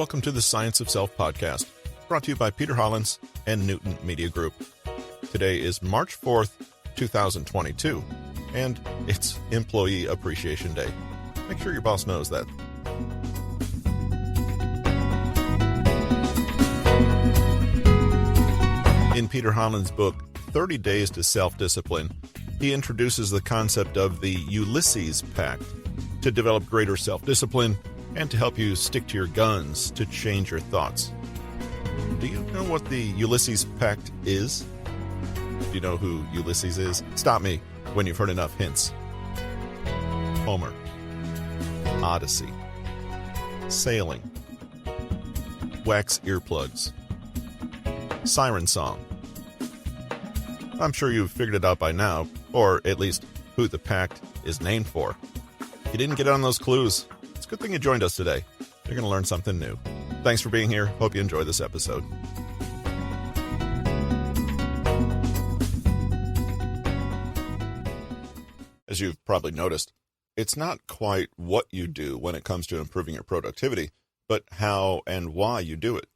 Welcome to the Science of Self podcast, brought to you by Peter Hollins and Newton Media Group. Today is March 4th, 2022, and it's Employee Appreciation Day. Make sure your boss knows that. In Peter Hollins' book, 30 Days to Self-Discipline, he introduces the concept of the Ulysses Pact to develop greater self-discipline and to help you stick to your guns to change your thoughts. Do you know what the Ulysses Pact is? Do you know who Ulysses is? Stop me when you've heard enough hints. Homer. Odyssey. Sailing. Wax earplugs. Siren song. I'm sure you've figured it out by now, or at least who the pact is named for. If you didn't get on those clues, it's a good thing you joined us today. You're going to learn something new. Thanks for being here. Hope you enjoy this episode. As you've probably noticed, it's not quite what you do when it comes to improving your productivity, but how and why you do it.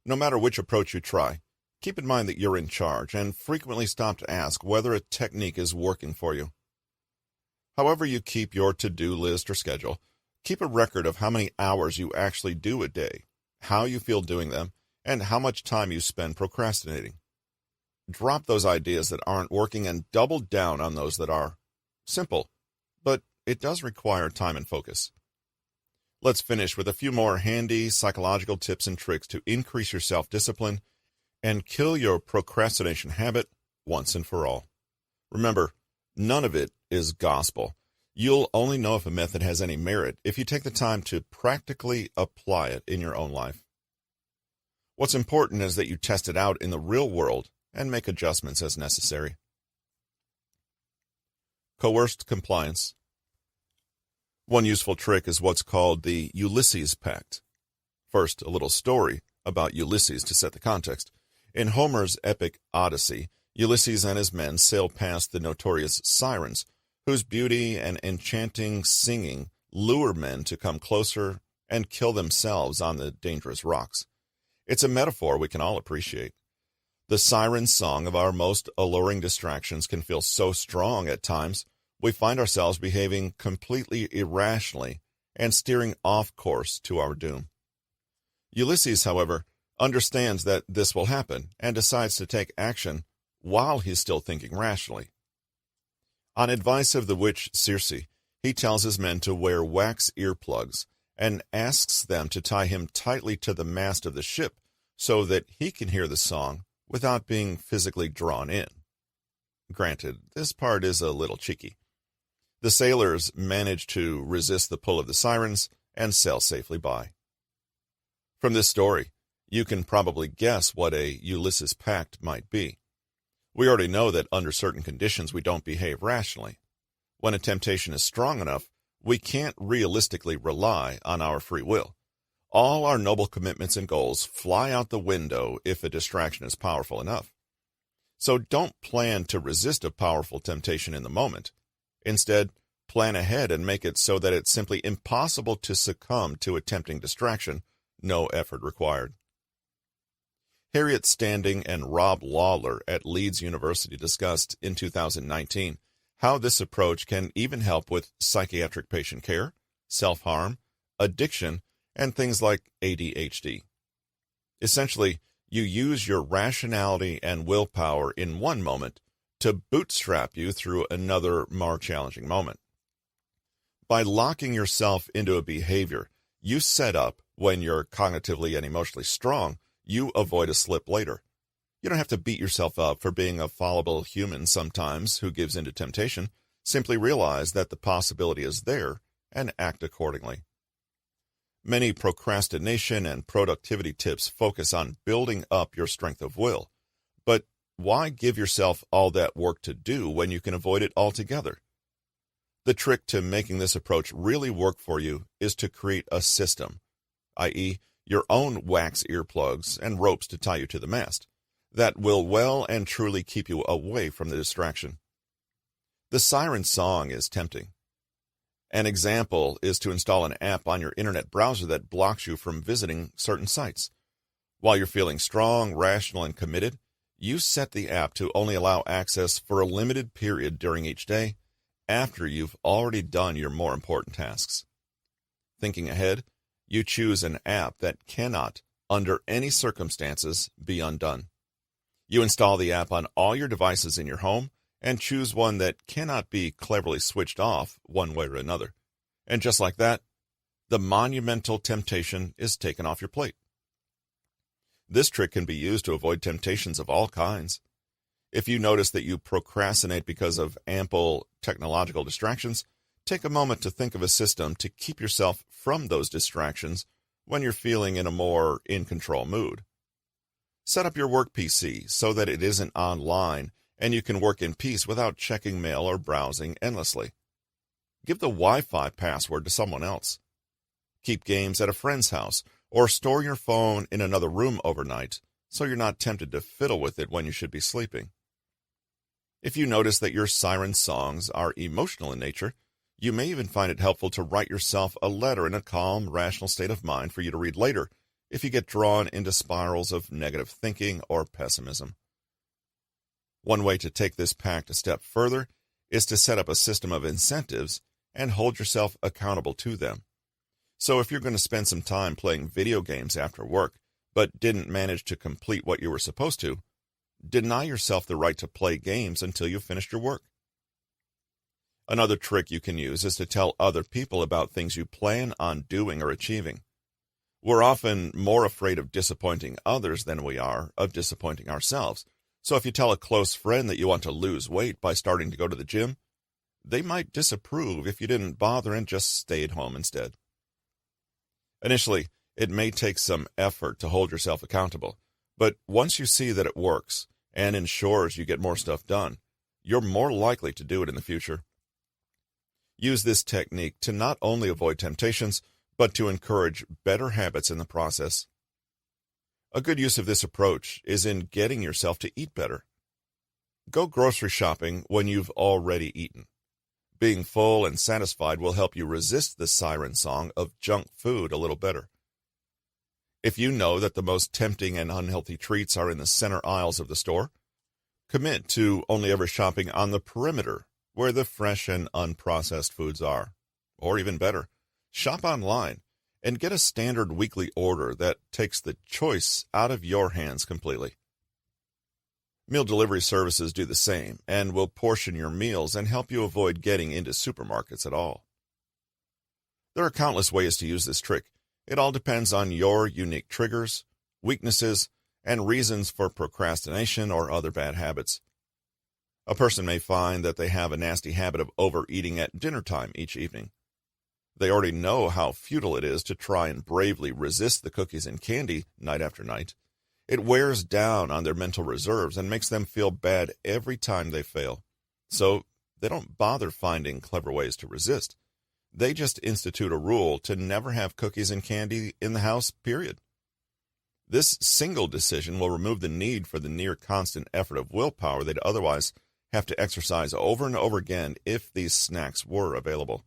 No matter which approach you try, keep in mind that you're in charge and frequently stop to ask whether a technique is working for you. However you keep your to-do list or schedule, keep a record of how many hours you actually do a day, how you feel doing them, and how much time you spend procrastinating. Drop those ideas that aren't working and double down on those that are. Simple, but it does require time and focus. Let's finish with a few more handy psychological tips and tricks to increase your self-discipline and kill your procrastination habit once and for all. Remember, none of it is gospel. You'll only know if a method has any merit if you take the time to practically apply it in your own life. What's important is that you test it out in the real world and make adjustments as necessary. Coerced compliance. One useful trick is what's called the Ulysses Pact. First, a little story about Ulysses to set the context. In Homer's epic Odyssey, Ulysses and his men sail past the notorious Sirens, whose beauty and enchanting singing lure men to come closer and kill themselves on the dangerous rocks. It's a metaphor we can all appreciate. The siren song of our most alluring distractions can feel so strong at times, we find ourselves behaving completely irrationally and steering off course to our doom. Ulysses, however, understands that this will happen and decides to take action while he's still thinking rationally. On advice of the witch Circe, he tells his men to wear wax earplugs and asks them to tie him tightly to the mast of the ship so that he can hear the song without being physically drawn in. Granted, this part is a little cheeky. The sailors manage to resist the pull of the sirens and sail safely by. From this story, you can probably guess what a Ulysses Pact might be. We already know that under certain conditions we don't behave rationally. When a temptation is strong enough, we can't realistically rely on our free will. All our noble commitments and goals fly out the window if a distraction is powerful enough. So don't plan to resist a powerful temptation in the moment. Instead, plan ahead and make it so that it's simply impossible to succumb to a tempting distraction, no effort required. Harriet Standing and Rob Lawler at Leeds University discussed in 2019 how this approach can even help with psychiatric patient care, self-harm, addiction, and things like ADHD. Essentially, you use your rationality and willpower in one moment to bootstrap you through another, more challenging moment. By locking yourself into a behavior you set up when you're cognitively and emotionally strong, you avoid a slip later. You don't have to beat yourself up for being a fallible human sometimes who gives in to temptation. Simply realize that the possibility is there and act accordingly. Many procrastination and productivity tips focus on building up your strength of will. But why give yourself all that work to do when you can avoid it altogether? The trick to making this approach really work for you is to create a system, i.e., your own wax earplugs and ropes to tie you to the mast, that will well and truly keep you away from the distraction. The siren song is tempting. An example is to install an app on your internet browser that blocks you from visiting certain sites. While you're feeling strong, rational, and committed, you set the app to only allow access for a limited period during each day after you've already done your more important tasks. Thinking ahead, you choose an app that cannot, under any circumstances, be undone. You install the app on all your devices in your home and choose one that cannot be cleverly switched off one way or another. And just like that, the monumental temptation is taken off your plate. This trick can be used to avoid temptations of all kinds. If you notice that you procrastinate because of ample technological distractions, take a moment to think of a system to keep yourself from those distractions when you're feeling in a more in-control mood. Set up your work PC so that it isn't online and you can work in peace without checking mail or browsing endlessly. Give the Wi-Fi password to someone else. Keep games at a friend's house or store your phone in another room overnight so you're not tempted to fiddle with it when you should be sleeping. If you notice that your Siren songs are emotional in nature, you may even find it helpful to write yourself a letter in a calm, rational state of mind for you to read later if you get drawn into spirals of negative thinking or pessimism. One way to take this pact a step further is to set up a system of incentives and hold yourself accountable to them. So if you're going to spend some time playing video games after work, but didn't manage to complete what you were supposed to, deny yourself the right to play games until you've finished your work. Another trick you can use is to tell other people about things you plan on doing or achieving. We're often more afraid of disappointing others than we are of disappointing ourselves. So if you tell a close friend that you want to lose weight by starting to go to the gym, they might disapprove if you didn't bother and just stayed home instead. Initially, it may take some effort to hold yourself accountable, but once you see that it works and ensures you get more stuff done, you're more likely to do it in the future. Use this technique to not only avoid temptations, but to encourage better habits in the process. A good use of this approach is in getting yourself to eat better. Go grocery shopping when you've already eaten. Being full and satisfied will help you resist the siren song of junk food a little better. If you know that the most tempting and unhealthy treats are in the center aisles of the store, commit to only ever shopping on the perimeter where the fresh and unprocessed foods are. Or even better, shop online and get a standard weekly order that takes the choice out of your hands completely. Meal delivery services do the same and will portion your meals and help you avoid getting into supermarkets at all. There are countless ways to use this trick. It all depends on your unique triggers, weaknesses, and reasons for procrastination or other bad habits. A person may find that they have a nasty habit of overeating at dinner time each evening. They already know how futile it is to try and bravely resist the cookies and candy night after night. It wears down on their mental reserves and makes them feel bad every time they fail. So they don't bother finding clever ways to resist. They just institute a rule to never have cookies and candy in the house, period. This single decision will remove the need for the near constant effort of willpower they'd otherwise have to exercise over and over again if these snacks were available.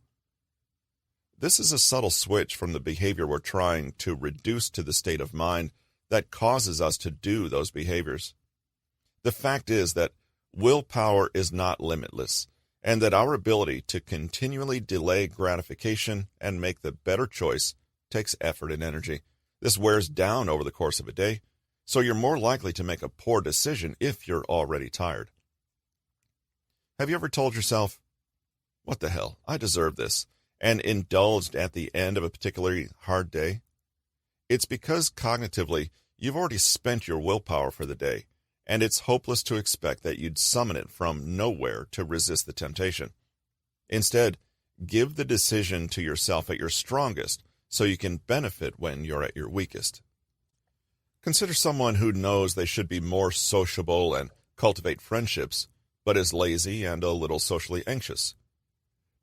This is a subtle switch from the behavior we're trying to reduce to the state of mind that causes us to do those behaviors. The fact is that willpower is not limitless, and that our ability to continually delay gratification and make the better choice takes effort and energy. This wears down over the course of a day, so you're more likely to make a poor decision if you're already tired. Have you ever told yourself, "What the hell, I deserve this," and indulged at the end of a particularly hard day? It's because cognitively you've already spent your willpower for the day, and it's hopeless to expect that you'd summon it from nowhere to resist the temptation. Instead, give the decision to yourself at your strongest so you can benefit when you're at your weakest. Consider someone who knows they should be more sociable and cultivate friendships, but is lazy and a little socially anxious.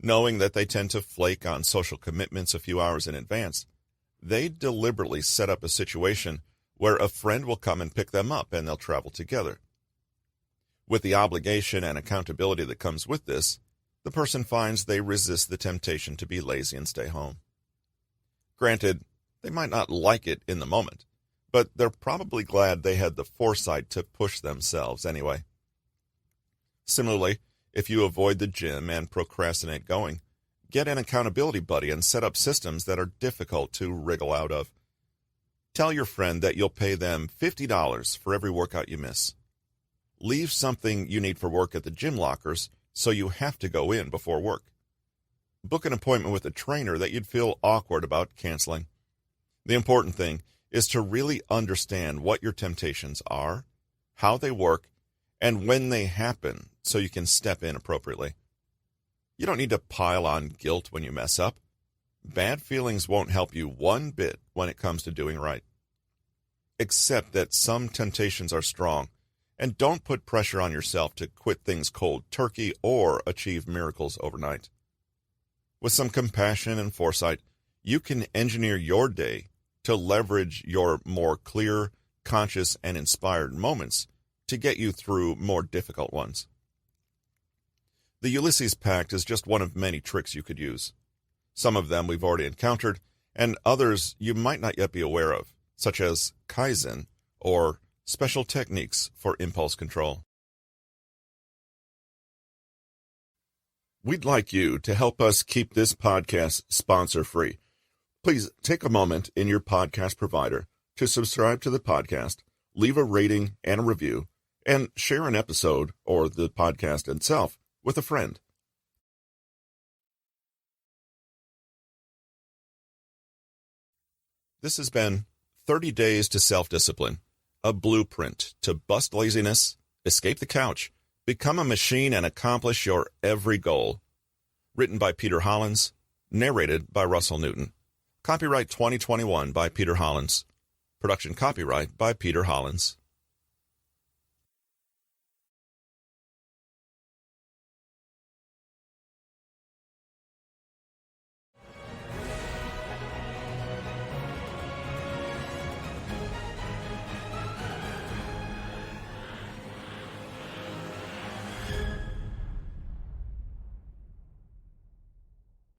Knowing that they tend to flake on social commitments a few hours in advance, they deliberately set up a situation where a friend will come and pick them up and they'll travel together. With the obligation and accountability that comes with this, the person finds they resist the temptation to be lazy and stay home. Granted, they might not like it in the moment, but they're probably glad they had the foresight to push themselves anyway. Similarly, if you avoid the gym and procrastinate going, get an accountability buddy and set up systems that are difficult to wriggle out of. Tell your friend that you'll pay them $50 for every workout you miss. Leave something you need for work at the gym lockers so you have to go in before work. Book an appointment with a trainer that you'd feel awkward about canceling. The important thing is to really understand what your temptations are, how they work, and when they happen so you can step in appropriately. You don't need to pile on guilt when you mess up. Bad feelings won't help you one bit when it comes to doing right. Accept that some temptations are strong, and don't put pressure on yourself to quit things cold turkey or achieve miracles overnight. With some compassion and foresight, you can engineer your day to leverage your more clear, conscious, and inspired moments to get you through more difficult ones. The Ulysses Pact is just one of many tricks you could use. Some of them we've already encountered, and others you might not yet be aware of, such as Kaizen or special techniques for impulse control. We'd like you to help us keep this podcast sponsor-free. Please take a moment in your podcast provider to subscribe to the podcast, leave a rating and a review, and share an episode or the podcast itself with a friend. This has been 30 Days to Self-Discipline, a blueprint to bust laziness, escape the couch, become a machine, and accomplish your every goal. Written by Peter Hollins, narrated by Russell Newton. Copyright 2021 by Peter Hollins. Production copyright by Peter Hollins.